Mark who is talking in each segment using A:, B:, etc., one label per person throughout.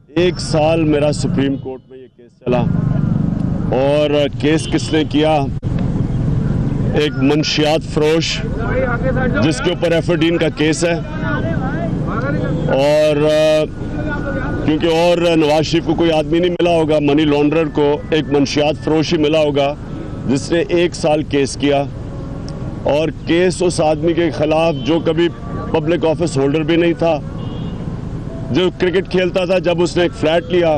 A: एक साल मेरा सुप्रीम कोर्ट में ये केस चला और केस किसने किया? एक मंशियात फरोश जिसके ऊपर एफडीन का केस है और क्योंकि और नवाज शरीफ को कोई आदमी नहीं मिला होगा, मनी लॉन्ड्रर को एक मंशियात फरोश ही मिला होगा जिसने 1 साल केस किया। और केस उस आदमी के खिलाफ जो कभी पब्लिक ऑफिस होल्डर भी नहीं था, जो क्रिकेट खेलता था, जब उसने एक फ्लैट लिया,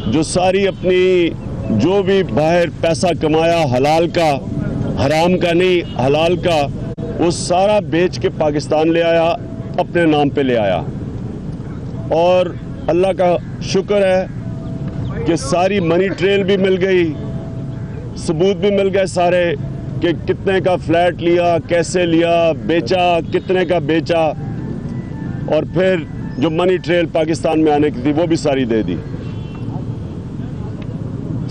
A: जो सारी अपनी जो भी बाहर पैसा कमाया हलाल का, हराम का नहीं हलाल का, वो सारा बेच के पाकिस्तान ले आया, अपने नाम पे ले आया। और अल्लाह का शुक्र है कि सारी मनी ट्रेल भी मिल गई, सबूत भी मिल गए सारे कि कितने का फ्लैट लिया, कैसे लिया, बेचा, कितने का बेचा, और फिर जो मनी ट्रेल पाकिस्तान में आने की थी वो भी सारी दे दी।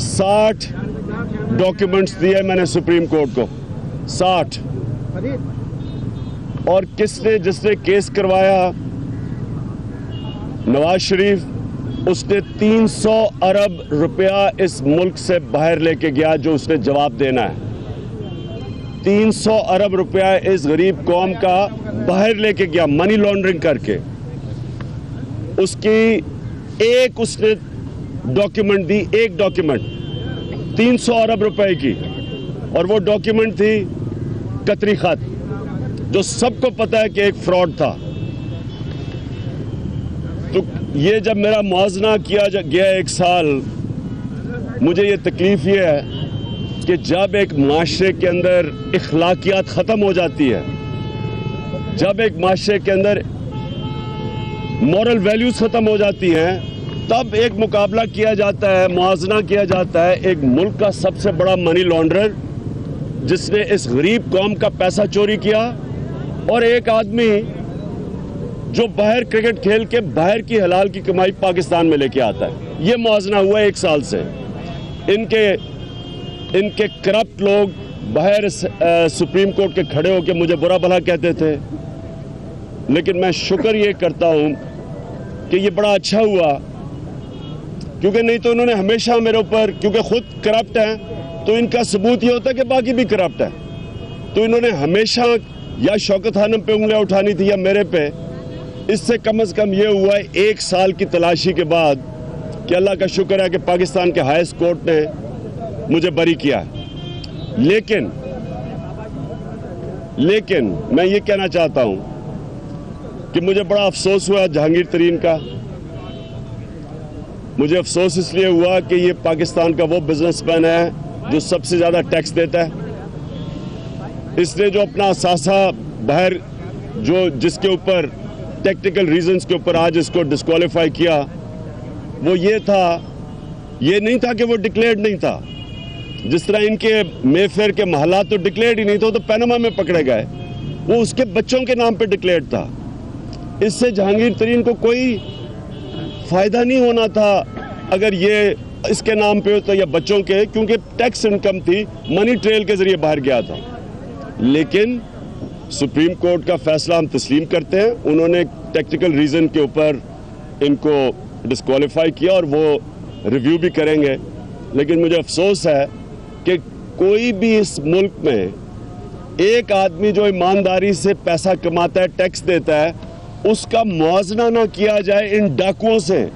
A: 60 डॉक्यूमेंट्स दिए मैंने सुप्रीम कोर्ट को, 60। और जिसने केस करवाया नवाज शरीफ, उसने 300 अरब रुपया इस मुल्क से बाहर लेके गया जो उसने जवाब देना है। 300 अरब रुपया इस गरीब कौम का बाहर लेके गया मनी लॉन्ड्रिंग करके। उसकी एक उसने डॉक्यूमेंट दी, एक डॉक्यूमेंट 300 अरब रुपए की, और वो डॉक्यूमेंट थी कतरी खत, जो सबको पता है कि एक फ्रॉड था। तो ये जब मेरा मुआवजा किया गया 1 साल, मुझे ये तकलीफ ये है कि जब एक माशरे के अंदर इखलाकियात ख़त्म हो जाती है, जब एक माशरे के अंदर मॉरल वैल्यूज़ ख़त्म हो जाती हैं, तब एक मुकाबला किया जाता है, मुआवजा किया जाता है एक मुल्क का सबसे बड़ा मनी लॉन्ड्रर जिसने इस गरीब कौम का पैसा चोरी किया, और एक आदमी जो बाहर क्रिकेट खेल के बाहर की हलाल की कमाई पाकिस्तान में लेके आता है। ये मुआवजा हुआ 1 साल से। इनके करप्ट लोग बाहर सुप्रीम कोर्ट के खड़े होकर मुझे बुरा भला कहते थे, लेकिन मैं शुक्र ये करता हूँ कि ये बड़ा अच्छा हुआ, क्योंकि नहीं तो उन्होंने हमेशा मेरे ऊपर, क्योंकि खुद करप्ट हैं तो इनका सबूत ये होता है कि बाकी भी करप्ट है, तो इन्होंने हमेशा या शौकत खानम पे उंगलियां उठानी थी या मेरे पे। इससे कम से कम ये हुआ 1 साल की तलाशी के बाद कि अल्लाह का शुक्र है कि पाकिस्तान के हाईएस्ट कोर्ट ने मुझे बरी किया। लेकिन मैं ये कहना चाहता हूँ कि मुझे बड़ा अफसोस हुआ जहांगीर तरीन का। मुझे अफसोस इसलिए हुआ कि ये पाकिस्तान का वो बिजनेसमैन है जो सबसे ज़्यादा टैक्स देता है। इसने जो अपना असासा बाहर, जो जिसके ऊपर टेक्निकल रीजंस के ऊपर आज इसको डिस्क्वालीफाई किया, वो ये नहीं था कि वो डिक्लेयर्ड नहीं था। जिस तरह इनके मेफेयर के महलात तो डिक्लेयर्ड ही नहीं थे, तो पनामा में पकड़े गए, वो उसके बच्चों के नाम पे डिक्लेयर्ड था। इससे जहांगीर तरीन को कोई फ़ायदा नहीं होना था अगर ये इसके नाम पे होता या बच्चों के, क्योंकि टैक्स इनकम थी, मनी ट्रेल के ज़रिए बाहर गया था। लेकिन सुप्रीम कोर्ट का फैसला हम तस्लीम करते हैं। उन्होंने टेक्निकल रीज़न के ऊपर इनको डिस्क्वालीफाई किया और वो रिव्यू भी करेंगे। लेकिन मुझे अफसोस है कि कोई भी इस मुल्क में एक आदमी जो ईमानदारी से पैसा कमाता है, टैक्स देता है, उसका मुआवजा ना किया जाए इन डाकुओं से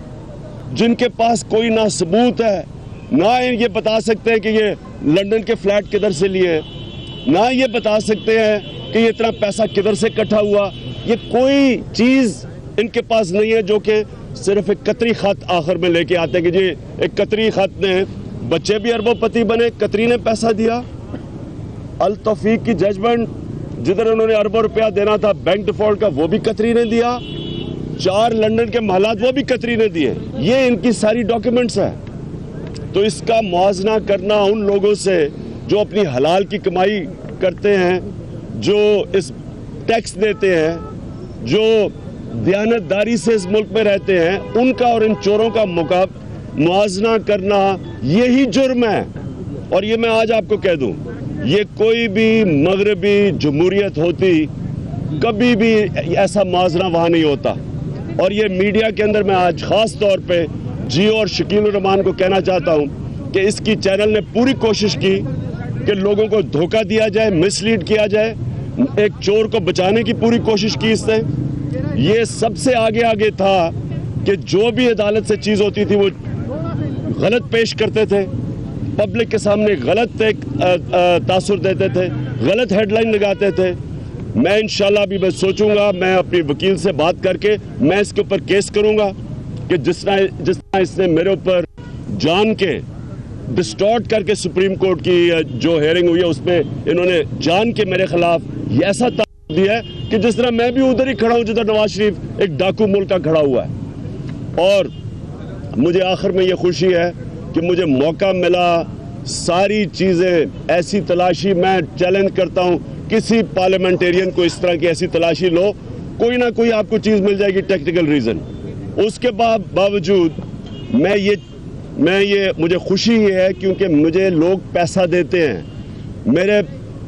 A: जिनके पास कोई ना सबूत है, ना ये बता सकते हैं कि ये लंदन के फ्लैट किधर से लिए, ना ये बता सकते हैं कि ये इतना पैसा किधर से इकट्ठा हुआ। ये कोई चीज़ इनके पास नहीं है, जो कि सिर्फ एक कतरी खत आखिर में लेके आते हैं कि जी एक कतरी खत ने बच्चे भी अरबोपति बने, कतरी ने पैसा दिया। अल तौफीक की जजमेंट जिधर उन्होंने अरबों रुपया देना था बैंक डिफॉल्ट का, वो भी कतरी ने दिया। 4 लंदन के महलात वो भी कतरी ने दिए। ये इनकी सारी डॉक्यूमेंट्स है। तो इसका मुआवजा करना उन लोगों से जो अपनी हलाल की कमाई करते हैं, जो इस टैक्स देते हैं, जो दयानतदारी से इस मुल्क में रहते हैं, उनका और इन चोरों का मुआवजा करना यही जुर्म है। और ये मैं आज आपको कह दूं, ये कोई भी मगरबी जमहूरियत होती, कभी भी ऐसा मुआवजा वहाँ नहीं होता। اور یہ میڈیا کے اندر میں آج خاص طور پہ جیو اور شکیل الرحمان کو کہنا چاہتا ہوں کہ اس کی چینل نے پوری کوشش کی کہ لوگوں کو دھوکہ دیا جائے، مس لیڈ کیا جائے، ایک چور کو بچانے کی پوری کوشش کی اس نے. یہ سب سے آگے تھا کہ جو بھی عدالت سے چیز ہوتی تھی وہ غلط پیش کرتے تھے، پبلک کے سامنے غلط ایک تاثر دیتے تھے، غلط ہیڈ لائن لگاتے تھے. میں انشاءاللہ ابھی میں سوچوں گا، میں اپنی وکیل سے بات کر کے میں اس کے اوپر کیس کروں گا کہ جس طرح اس نے میرے اوپر جان کے ڈسٹارٹ کر کے سپریم کورٹ کی جو ہیئرنگ ہوئی ہے اس میں انہوں نے جان کے میرے خلاف یہ ایسا تاثر دیا ہے کہ جس طرح میں بھی ادھر ہی کھڑا ہوں جدھر نواز شریف ایک ڈاکو ملک کا کھڑا ہوا ہے. اور مجھے آخر میں یہ خوشی ہے کہ مجھے موقع ملا ساری چیزیں ایسی تلاشی. میں چیلنج کرتا ہوں کسی پارلیمنٹیرین کو اس طرح کی ایسی تلاشی لو، کوئی نہ کوئی آپ کو چیز مل جائے گی ٹیکنیکل ریزن. اس کے باوجود مجھے خوشی یہ ہے کیونکہ مجھے لوگ پیسہ دیتے ہیں. میرے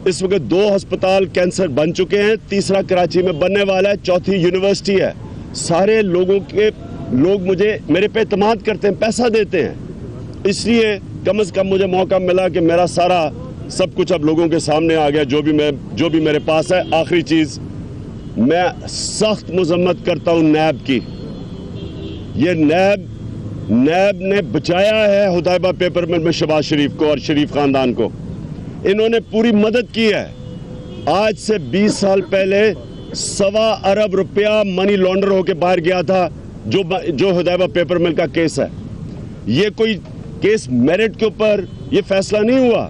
A: اس وقت 2 ہسپتال کینسر بن چکے ہیں، تیسرا کراچی میں بننے والا ہے، چوتھی یونیورسٹی ہے. سارے لوگ میرے پہ اعتماد کرتے ہیں، پیسہ دیتے ہیں. اس لیے کم از کم مجھے موقع ملا کہ میرا سارا سب کچھ اب لوگوں کے سامنے آ گیا جو بھی میرے پاس ہے. آخری چیز، میں سخت مذمت کرتا ہوں نیب کی. یہ نیب نے بچایا ہے حدیبہ پیپر مل میں شہباز شریف کو اور شریف خاندان کو. انہوں نے پوری مدد کی ہے. آج سے 20 سال پہلے 1.25 ارب روپیہ منی لانڈر ہو کے باہر گیا تھا جو حدیبہ پیپر مل کا کیس ہے. یہ کوئی کیس میرٹ کے اوپر یہ فیصلہ نہیں ہوا،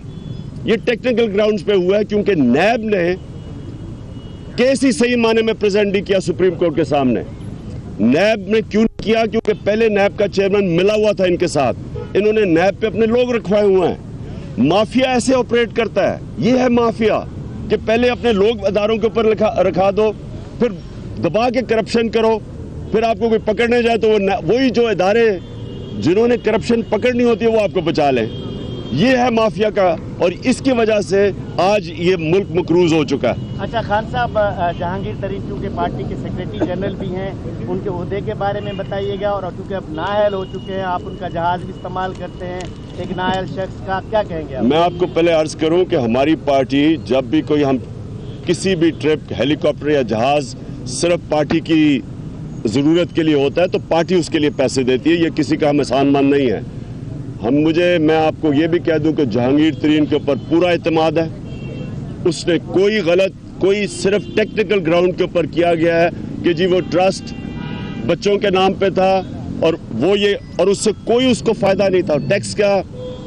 A: یہ ٹیکنیکل گراؤنڈز پہ ہوا ہے کیونکہ نیب نے کیس ہی صحیح معنی میں پریزنٹ نہیں کیا سپریم کورٹ کے سامنے. نیب نے کیوں نہیں کیا؟ کیونکہ پہلے نیب کا چیئرمین ملا ہوا تھا ان کے ساتھ. انہوں نے نیب پہ اپنے لوگ رکھوائے ہوئے ہیں. مافیا ایسے آپریٹ کرتا ہے. یہ ہے مافیا کہ پہلے اپنے لوگ اداروں کے اوپر رکھا دو، پھر دبا کے کرپشن کرو، پھر آپ کو کوئی پکڑنے جائے تو وہی جو ادارے جنہوں نے کرپشن پکڑنی ہوتی ہے وہ آپ کو بچا لیں. یہ ہے مافیا کا، اور اس کی وجہ سے آج یہ ملک مقروض ہو چکا ہے.
B: اچھا خان صاحب، جہانگیر ترین چونکہ پارٹی کے سیکریٹری جنرل بھی ہیں، ان کے عہدے کے بارے میں بتائیے گا. اور چونکہ اب نااہل ہو چکے ہیں، آپ ان کا جہاز بھی استعمال کرتے ہیں، ایک نااہل شخص کا کیا کہیں گے آپ؟
A: میں آپ کو پہلے عرض کروں کہ ہماری پارٹی جب بھی ہم کسی بھی ٹرپ ہیلی کاپٹر یا جہاز صرف پارٹی کی ضرورت کے لیے ہوتا ہے تو پارٹی اس کے لیے پیسے دیتی ہے. یہ کسی کا ہم احسان مند نہیں ہے. میں آپ کو یہ بھی کہہ دوں کہ جہانگیر ترین کے اوپر پورا اعتماد ہے. اس نے کوئی صرف ٹیکنیکل گراؤنڈ کے اوپر کیا گیا ہے کہ جی وہ ٹرسٹ بچوں کے نام پہ تھا اور اس سے کوئی اس کو فائدہ نہیں تھا. ٹیکس کا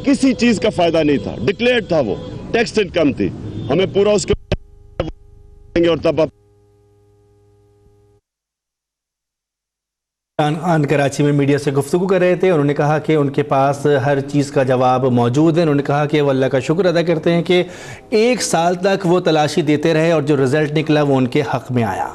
A: کسی چیز کا فائدہ نہیں تھا، ڈکلیئرڈ تھا، وہ ٹیکس انکم تھی. ہمیں پورا اس کے اور تب
C: کراچی میں میڈیا سے گفتگو کر رہے تھے. انہوں نے کہا کہ ان کے پاس ہر چیز کا جواب موجود ہے. انہوں نے کہا کہ وہ اللہ کا شکر ادا کرتے ہیں کہ 1 سال تک وہ تلاشی دیتے رہے اور جو رزلٹ نکلا وہ ان کے حق میں آیا.